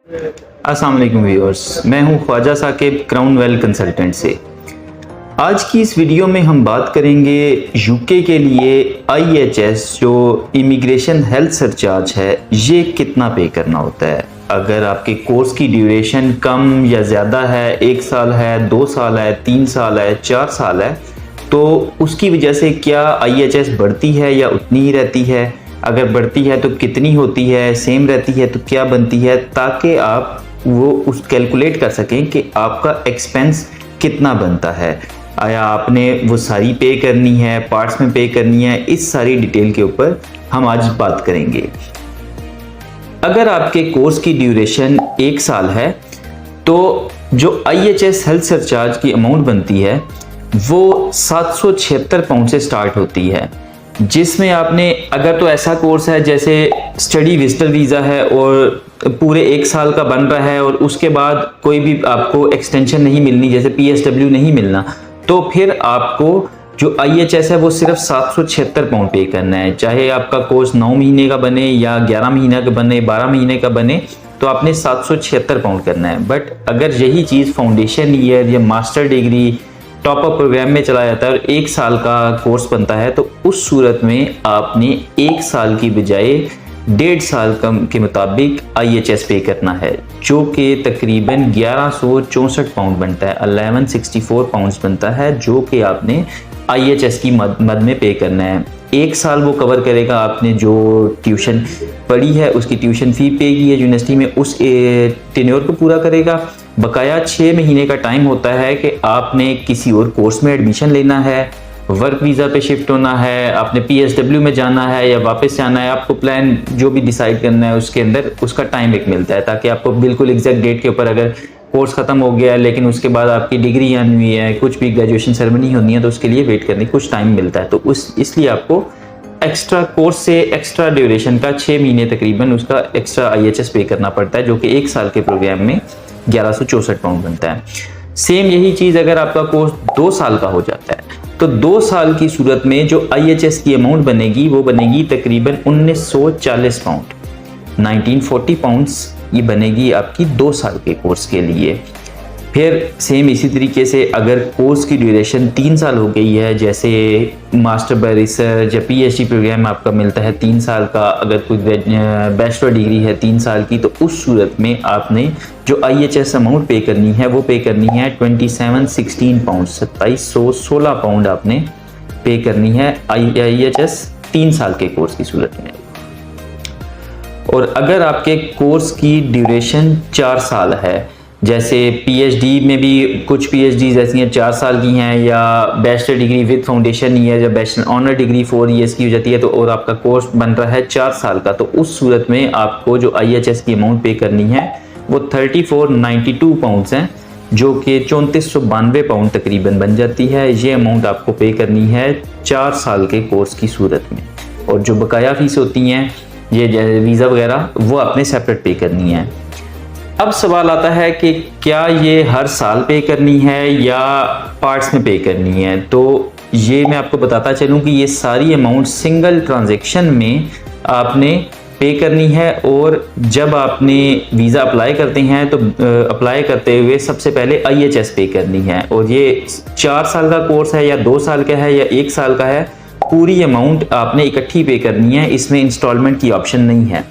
अस्सलाम वालेकुम व्यूअर्स, मैं हूं Khawaja Saqib crown well consultant से। आज की इस वीडियो में हम बात करेंगे यूके के लिए IHS जो इमिग्रेशन हेल्थ सरचार्ज है ये कितना पे करना होता है। अगर आपके कोर्स की ड्यूरेशन कम या ज़्यादा है, 1 साल है, 2 साल है, 3 साल है, 4 साल है, तो उसकी वजह से क्या IHS बढ़ती है या उतनी ही रहती है। अगर बढ़ती है तो कितनी होती है, सेम रहती है तो क्या बनती है, ताकि आप वो उस कैलकुलेट कर सकें कि आपका एक्सपेंस कितना बनता है। आया आपने वो सारी पे करनी है, पार्ट्स में पे करनी है, इस सारी डिटेल के ऊपर हम आज बात करेंगे। अगर आपके कोर्स की ड्यूरेशन 1 साल है तो जो IHS हेल्थ सरचार्ज की अमाउंट बनती है वो 776 पाउंड से स्टार्ट होती है, जिसमें आपने अगर तो ऐसा कोर्स है जैसे स्टडी विजिटर वीज़ा है और पूरे 1 साल का बन रहा है और उसके बाद कोई भी आपको एक्सटेंशन नहीं मिलनी, जैसे PSW नहीं मिलना, तो फिर आपको जो IHS है वो सिर्फ 776 पाउंड पे करना है। चाहे आपका कोर्स 9 महीने का बने या 11 महीने का बने, 12 महीने का बने, तो आपने 776 पाउंड करना है। बट अगर यही चीज़ फाउंडेशन ईयर या master degree top up programme में चला जाता है और 1 साल का कोर्स बनता है, तो उस सूरत में आपने 1 साल की बजाय 1.5 साल के मुताबिक IHS पे करना है, जो कि तकरीबन 1164 पाउंड बनता है, 1164 पाउंड्स बनता है, जो कि आपने IHS की मद में पे करना है। 1 साल वो कवर करेगा आपने जो ट्यूशन पढ़ी है, उसकी ट्यूशन फ़ी पे की है यूनिवर्सिटी में, उस टेन्योर को पूरा करेगा। बकाया 6 महीने का टाइम होता है कि आपने किसी और कोर्स में एडमिशन लेना है, वर्क वीज़ा पे शिफ्ट होना है, आपने PSW में जाना है या वापस से आना है, आपको प्लान जो भी डिसाइड करना है उसके अंदर उसका टाइम एक मिलता है, ताकि आपको बिल्कुल एग्जैक्ट डेट के ऊपर, अगर कोर्स ख़त्म हो गया है लेकिन उसके बाद आपकी डिग्री आनी हुई है, कुछ भी ग्रेजुएशन सेरेमनी होनी है, तो उसके लिए वेट करने कुछ टाइम मिलता है। तो इसलिए आपको एक्स्ट्रा कोर्स से एक्स्ट्रा ड्यूरेशन का 6 महीने तकरीबन उसका एक्स्ट्रा IHS पे करना पड़ता है, जो कि 1 साल के प्रोग्राम में 1164 पाउंड बनता है। सेम यही चीज़ अगर आपका कोर्स 2 साल का हो जाता है, तो 2 साल की सूरत में जो IHS की अमाउंट बनेगी वो बनेगी तकरीबन 1940 पाउंड, 1940 पाउंड्स ये बनेगी आपकी 2 साल के कोर्स के लिए। फिर सेम इसी तरीके से अगर कोर्स की ड्यूरेशन 3 साल हो गई है, जैसे मास्टर बाय रिसर्च या PhD प्रोग्राम आपका मिलता है 3 साल का, अगर कोई बैचलर डिग्री है 3 साल की, तो उस सूरत में आपने जो IHS अमाउंट पे करनी है वो पे करनी है 2716 पाउंड, 2716 पाउंड आपने पे करनी है IHS 3 साल के कोर्स की सूरत में। और अगर आपके कोर्स की ड्यूरेशन 4 साल है, जैसे PhD में भी कुछ PhDs ऐसी हैं 4 साल की हैं, या bachelor degree with foundation year या बैचलर ऑनर डिग्री 4 ईयर्स की हो जाती है, तो और आपका कोर्स बन रहा है 4 साल का, तो उस सूरत में आपको जो IHS की अमाउंट पे करनी है वो 3492 पाउंड्स हैं, जो कि 3492 पाउंड तकरीबन बन जाती है। ये अमाउंट आपको पे करनी है 4 साल के कोर्स की सूरत में। और जो बकाया फीस होती हैं, ये वीज़ा वगैरह, वो आपने सेपरेट पे करनी है। अब सवाल आता है कि क्या ये हर साल पे करनी है या पार्ट्स में पे करनी है। तो ये मैं आपको बताता चलूँ कि ये सारी अमाउंट सिंगल ट्रांजैक्शन में आपने पे करनी है। और जब आपने वीज़ा अप्लाई करते हैं तो अप्लाई करते हुए सबसे पहले IHS पे करनी है। और ये 4 साल का कोर्स है या 2 साल का है या 1 साल का है, पूरी अमाउंट आपने इकट्ठी पे करनी है, इसमें इंस्टॉलमेंट की ऑप्शन नहीं है।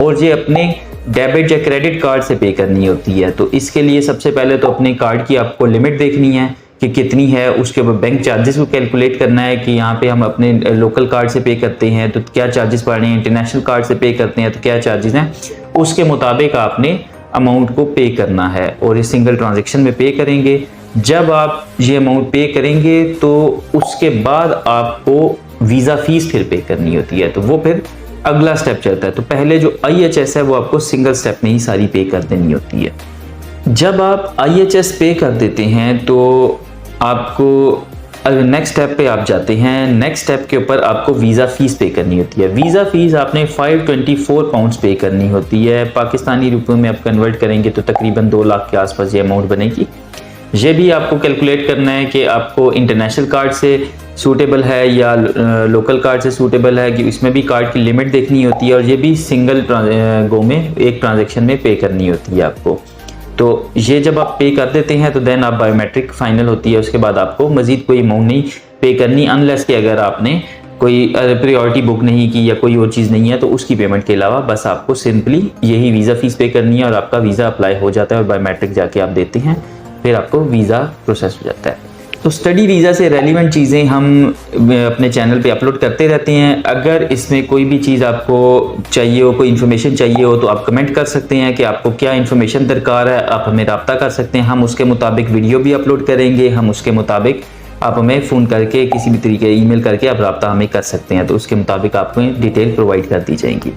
और ये अपने डेबिट या क्रेडिट कार्ड से पे करनी होती है। तो इसके लिए सबसे पहले तो अपने कार्ड की आपको लिमिट देखनी है कि कितनी है, उसके बाद बैंक चार्जेस को कैलकुलेट करना है कि यहाँ पे हम अपने लोकल कार्ड से पे करते हैं तो क्या चार्जेस पड़ रहे हैं, इंटरनेशनल कार्ड से पे करते हैं तो क्या चार्जेस हैं, उसके मुताबिक आपने अमाउंट को पे करना है और इस सिंगल ट्रांजेक्शन में पे करेंगे। जब आप ये अमाउंट पे करेंगे तो उसके बाद आपको वीज़ा फीस फिर पे करनी होती है, तो वो फिर अगला स्टेप चलता है। तो पहले जो IHS है वो आपको सिंगल स्टेप में ही सारी पे कर देनी होती है। जब आप IHS पे कर देते हैं तो आपको नेक्स्ट स्टेप पे आप जाते हैं। नेक्स्ट स्टेप के ऊपर आपको वीज़ा फ़ीस पे करनी होती है। वीज़ा फ़ीस आपने 524 पाउंड्स पे करनी होती है। पाकिस्तानी रुपयों में आप कन्वर्ट करेंगे तो तकरीबन 2 लाख के आसपास ये अमाउंट बनेगी। ये भी आपको कैलकुलेट करना है कि आपको इंटरनेशनल कार्ड से सूटेबल है या लोकल कार्ड से सूटेबल है, कि इसमें भी कार्ड की लिमिट देखनी होती है और ये भी सिंगल गो में एक ट्रांजैक्शन में पे करनी होती है आपको। तो ये जब आप पे कर देते हैं तो देन आप बायोमेट्रिक फाइनल होती है, उसके बाद आपको मजीद कोई अमाउंट नहीं पे करनी, अनलेस कि अगर आपने कोई प्रायोरिटी बुक नहीं की या कोई और चीज़ नहीं है तो उसकी पेमेंट के अलावा बस आपको सिंपली यही वीज़ा फ़ीस पे करनी है और आपका वीज़ा अप्लाई हो जाता है और बायोमेट्रिक जाके आप देते हैं, फिर आपको वीज़ा प्रोसेस हो जाता है। तो स्टडी वीज़ा से रेलिवेंट चीज़ें हम अपने चैनल पे अपलोड करते रहते हैं। अगर इसमें कोई भी चीज़ आपको चाहिए हो, कोई इन्फॉर्मेशन चाहिए हो, तो आप कमेंट कर सकते हैं कि आपको क्या इन्फॉर्मेशन दरकार है, आप हमें रब्ता कर सकते हैं, हम उसके मुताबिक वीडियो भी अपलोड करेंगे, हम उसके मुताबिक आप हमें फ़ोन करके किसी भी तरीके ईमेल करके आप रब्ता हमें कर सकते हैं, तो उसके मुताबिक आपको डिटेल प्रोवाइड कर दी जाएंगी।